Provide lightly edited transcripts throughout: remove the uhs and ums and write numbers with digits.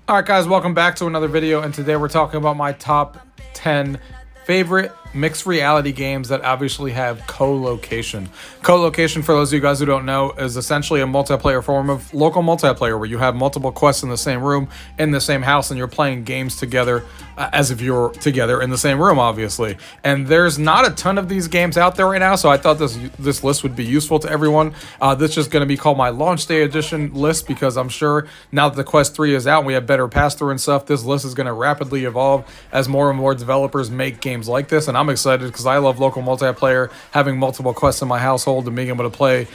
All right, guys, welcome back to another video, and today we're talking about my top 10 favorite mixed reality games that obviously have co-location. Co-location, for those of you guys who don't know, is essentially a multiplayer form of local multiplayer where you have multiple quests in the same room, in the same house, and you're playing games together as if you're together in the same room, obviously. And there's not a ton of these games out there right now, so I thought this list would be useful to everyone. This is just going to be called my launch day edition list because I'm sure now that the Quest 3 is out and we have better pass-through and stuff, this list is going to rapidly evolve as more and more developers make games like this. And I'm excited because I love local multiplayer, having multiple quests in my household and being able to play,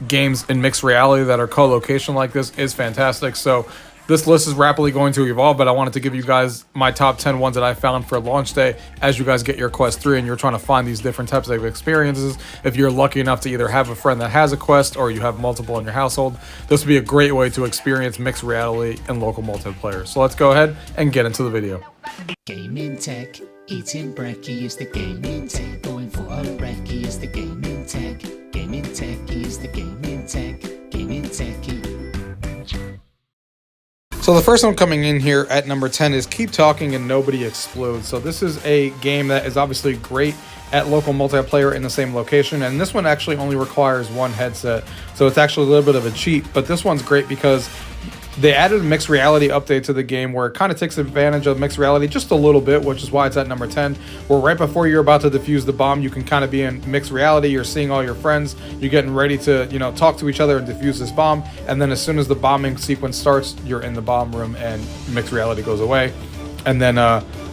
games in mixed reality that are co-location like this is fantastic. So this list is rapidly going to evolve, but I wanted to give you guys my top 10 ones that I found for launch day as you guys get your Quest 3 and you're trying to find these different types of experiences. If you're lucky enough to either have a friend that has a Quest or you have multiple in your household, this would be a great way to experience mixed reality and local multiplayer. So let's go ahead and get into the video. Gaming tech, eating brekkie is the gaming tech. Going for a brekkie is the gaming tech. Gaming tech is the gaming tech. Gaming techie. So the first one coming in here at number 10 is Keep Talking and Nobody Explodes. So this is a game that is obviously great at local multiplayer in the same location, and this one actually only requires one headset, so it's actually a little bit of a cheat. But this one's great because they added a mixed reality update to the game where it kind of takes advantage of mixed reality just a little bit, which is why it's at number 10, where right before you're about to defuse the bomb, you can kind of be in mixed reality. You're seeing all your friends, you're getting ready to, talk to each other and defuse this bomb. And then as soon as the bombing sequence starts, you're in the bomb room and mixed reality goes away. And then,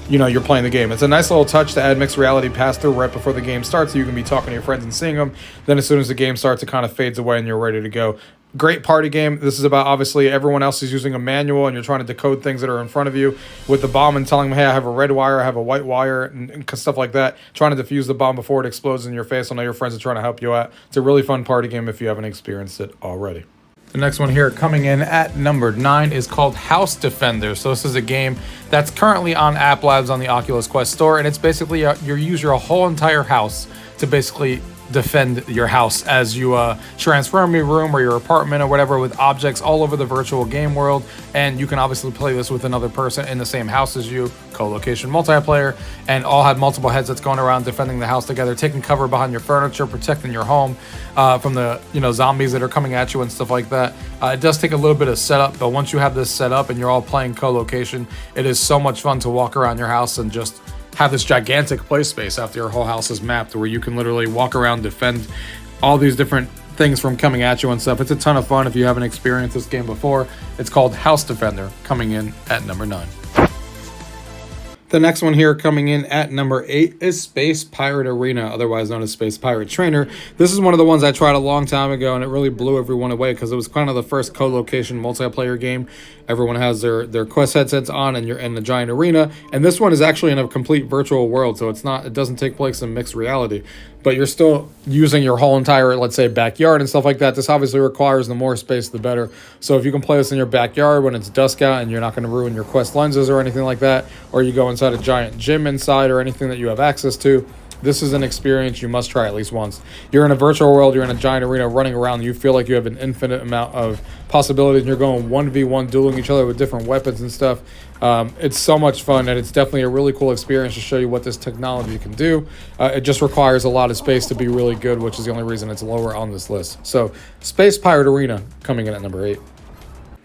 you're playing the game. It's a nice little touch to add mixed reality pass through right before the game starts, so you can be talking to your friends and seeing them. Then as soon as the game starts, it kind of fades away and you're ready to go. Great party game. This is about, obviously, everyone else is using a manual and you're trying to decode things that are in front of you with the bomb and telling them, hey, I have a red wire, I have a white wire, and stuff like that. Trying to defuse the bomb before it explodes in your face. I know your friends are trying to help you out. It's a really fun party game if you haven't experienced it already. The next one here coming in at number 9 is called House Defender. So this is a game that's currently on App Labs on the Oculus Quest store, and it's basically you use your whole entire house to basically defend your house as you transform your room or your apartment or whatever with objects all over the virtual game world. And you can obviously play this with another person in the same house as you, co-location multiplayer, and all have multiple headsets going around defending the house together, taking cover behind your furniture, protecting your home from the zombies that are coming at you and stuff like that. It does take a little bit of setup, but once you have this set up and you're all playing co-location, it is so much fun to walk around your house and just have this gigantic play space after your whole house is mapped where you can literally walk around, defend all these different things from coming at you and stuff. It's a ton of fun if you haven't experienced this game before. It's called House Defender, coming in at number 9. The next one here coming in at number 8 is Space Pirate Arena, otherwise known as Space Pirate Trainer. This is one of the ones I tried a long time ago, and it really blew everyone away because it was kind of the first co-location multiplayer game. Everyone has their Quest headsets on, and you're in the giant arena. And this one is actually in a complete virtual world, so it doesn't take place in mixed reality. But you're still using your whole entire, let's say, backyard and stuff like that. This obviously requires the more space, the better. So if you can play this in your backyard when it's dusk out and you're not going to ruin your Quest lenses or anything like that, or you go inside a giant gym inside or anything that you have access to, this is an experience you must try at least once. You're in a virtual world, you're in a giant arena running around, you feel like you have an infinite amount of possibilities, and you're going 1v1 dueling each other with different weapons and stuff. It's so much fun, and it's definitely a really cool experience to show you what this technology can do. It just requires a lot of space to be really good, which is the only reason it's lower on this list. So, Space Pirate Arena coming in at number 8.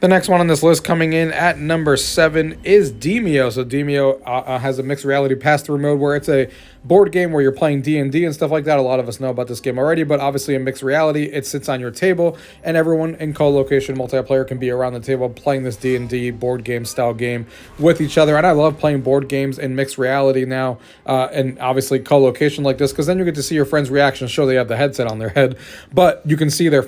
The next one on this list coming in at number 7 is Deio. So Deio has a mixed reality pass-through mode where it's a board game where you're playing D&D and stuff like that. A lot of us know about this game already, but obviously in mixed reality, it sits on your table, and everyone in co-location multiplayer can be around the table playing this D&D board game style game with each other. And I love playing board games in mixed reality now, and obviously co-location like this, because then you get to see your friends' reactions. Sure, they have the headset on their head, but you can see their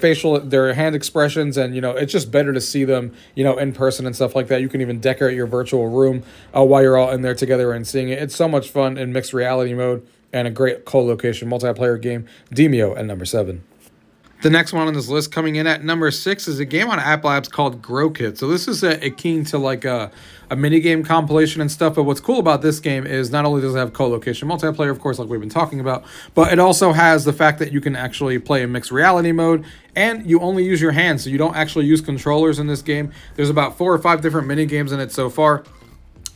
hand expressions, and it's just better to see them in person and stuff like that. You can even decorate your virtual room while you're all in there together and seeing it. It's so much fun in mixed reality mode and a great co-location multiplayer game. Deio at number 7. The next one on this list coming in at number 6 is a game on App Labs called Grow Kit. So this is akin to like a mini game compilation and stuff. But what's cool about this game is not only does it have co-location multiplayer, of course, like we've been talking about, but it also has the fact that you can actually play in mixed reality mode, and you only use your hands, so you don't actually use controllers in this game. There's about 4 or 5 different mini games in it so far.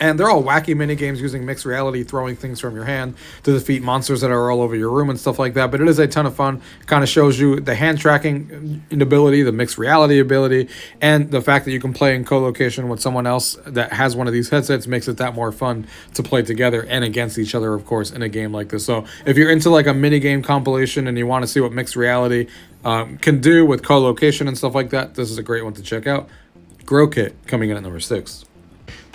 And they're all wacky mini games using mixed reality, throwing things from your hand to defeat monsters that are all over your room and stuff like that. But it is a ton of fun. Kind of shows you the hand tracking ability, the mixed reality ability, and the fact that you can play in co-location with someone else that has one of these headsets makes it that more fun to play together and against each other, of course, in a game like this. So if you're into like a mini game compilation and you want to see what mixed reality can do with co-location and stuff like that, this is a great one to check out. Grow Kit coming in at number 6.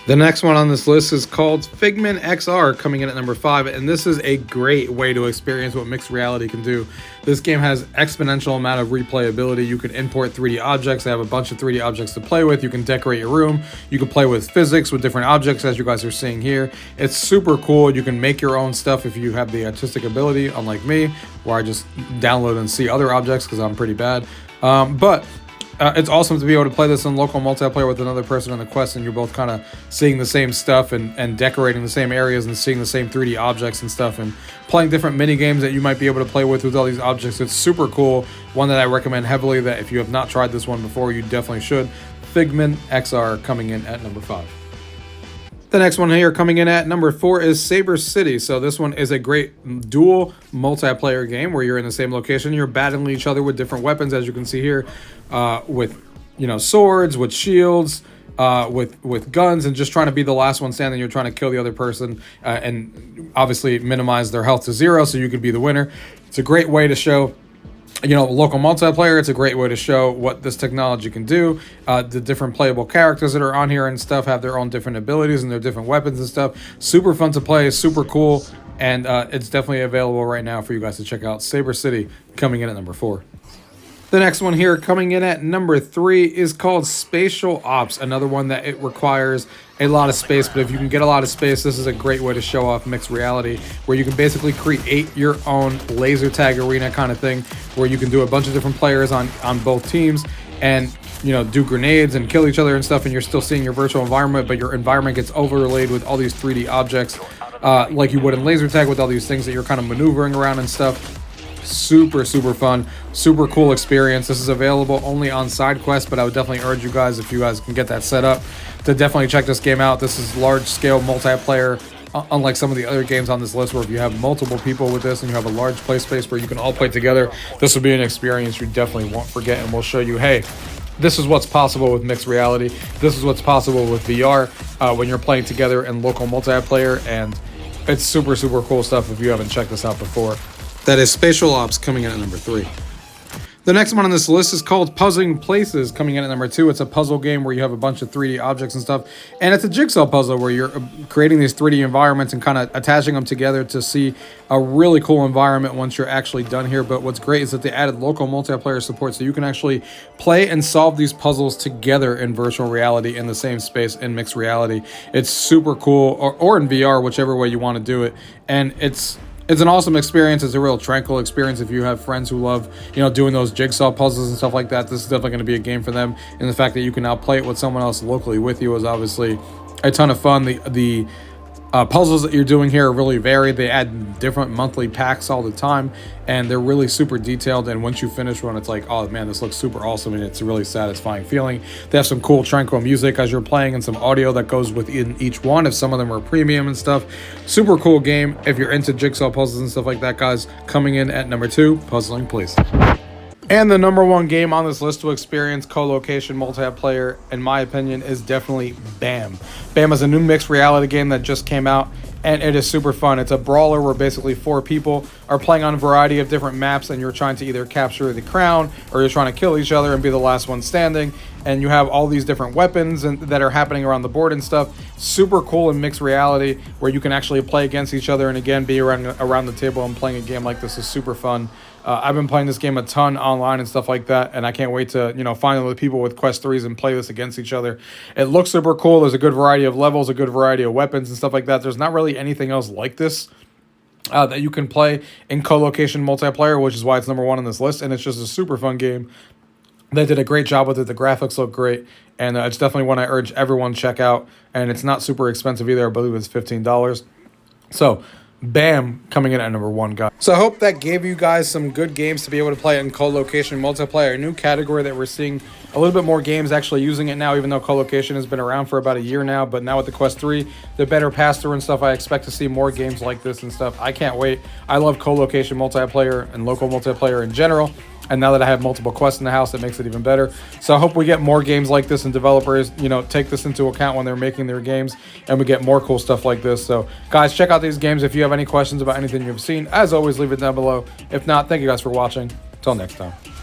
The next one on this list is called Figman XR, coming in at number 5, and this is a great way to experience what mixed reality can do. This game has exponential amount of replayability. You can import 3D objects. They have a bunch of 3D objects to play with. You can decorate your room. You can play with physics with different objects, as you guys are seeing here. It's super cool. You can make your own stuff if you have the artistic ability, unlike me, where I just download and see other objects because I'm pretty bad. It's awesome to be able to play this in local multiplayer with another person on the quest, and you're both kind of seeing the same stuff and decorating the same areas and seeing the same 3D objects and stuff and playing different mini games that you might be able to play with all these objects. It's super cool. One that I recommend heavily, that if you have not tried this one before, you definitely should. Figman XR coming in at number 5. The next one here coming in at number 4 is Saber City. So this one is a great dual multiplayer game where you're in the same location. You're battling each other with different weapons, as you can see here, with swords, with shields, with guns, and just trying to be the last one standing. You're trying to kill the other person and obviously minimize their health to 0 so you could be the winner. It's a great way to show local multiplayer. It's a great way to show what this technology can do. The different playable characters that are on here and stuff have their own different abilities and their different weapons and stuff. Super fun to play, super cool, and it's definitely available right now for you guys to check out. Saber City coming in at number 4. The next one here coming in at number 3 is called Spatial Ops, another one that it requires a lot of space, but if you can get a lot of space, this is a great way to show off mixed reality, where you can basically create your own laser tag arena kind of thing, where you can do a bunch of different players on both teams and do grenades and kill each other and stuff, and you're still seeing your virtual environment, but your environment gets overlaid with all these 3D objects like you would in laser tag, with all these things that you're kind of maneuvering around and stuff. Super fun, super cool experience. This is available only on side quests, but I would definitely urge you guys, if you guys can get that set up, to definitely check this game out. This is large scale multiplayer, unlike some of the other games on this list, where if you have multiple people with this and you have a large play space where you can all play together, this will be an experience you definitely won't forget, and we'll show you, hey, this is what's possible with mixed reality. This is what's possible with VR when you're playing together in local multiplayer, and it's super cool stuff if you haven't checked this out before. That is Spatial Ops coming in at number 3. The next one on this list is called Puzzling Places, coming in at number 2. It's a puzzle game where you have a bunch of 3D objects and stuff, and it's a jigsaw puzzle where you're creating these 3D environments and kind of attaching them together to see a really cool environment once you're actually done here. But what's great is that they added local multiplayer support, so you can actually play and solve these puzzles together in virtual reality in the same space in mixed reality. It's super cool, or in VR, whichever way you want to do it, and it's an awesome experience. It's a real tranquil experience if you have friends who love, doing those jigsaw puzzles and stuff like that. This is definitely going to be a game for them. And the fact that you can now play it with someone else locally with you is obviously a ton of fun. The puzzles that you're doing here are really varied. They add different monthly packs all the time, and they're really super detailed. And once you finish one, it's like, oh man, this looks super awesome, and it's a really satisfying feeling. They have some cool tranquil music as you're playing, and some audio that goes within each one, if some of them are premium and stuff. Super cool game if you're into jigsaw puzzles and stuff like that, guys. Coming in at number 2, Puzzling Places. And the number 1 game on this list to experience co-location multiplayer, in my opinion, is definitely BAM. BAM is a new mixed reality game that just came out, and it is super fun. It's a brawler where basically 4 people are playing on a variety of different maps, and you're trying to either capture the crown, or you're trying to kill each other and be the last one standing. And you have all these different weapons that are happening around the board and stuff. Super cool in mixed reality, where you can actually play against each other, and again, be around the table and playing a game like this is super fun. I've been playing this game a ton online and stuff like that, and I can't wait to, find other people with Quest 3s and play this against each other. It looks super cool. There's a good variety of levels, a good variety of weapons and stuff like that. There's not really anything else like this that you can play in co-location multiplayer, which is why it's #1 on this list. And it's just a super fun game. They did a great job with it. The graphics look great, and it's definitely one I urge everyone to check out. And it's not super expensive either. I believe it's $15. So, bam, coming in at #1, guys. So I hope that gave you guys some good games to be able to play in co-location multiplayer, a new category that we're seeing a little bit more games actually using it now, even though co-location has been around for about a year now. But now with the Quest 3, the better pass-through and stuff, I expect to see more games like this and stuff. I can't wait. I love co-location multiplayer and local multiplayer in general. And now that I have multiple quests in the house, it makes it even better. So I hope we get more games like this, and developers, take this into account when they're making their games, and we get more cool stuff like this. So guys, check out these games. If you have any questions about anything you've seen, as always, leave it down below. If not, thank you guys for watching. Until next time.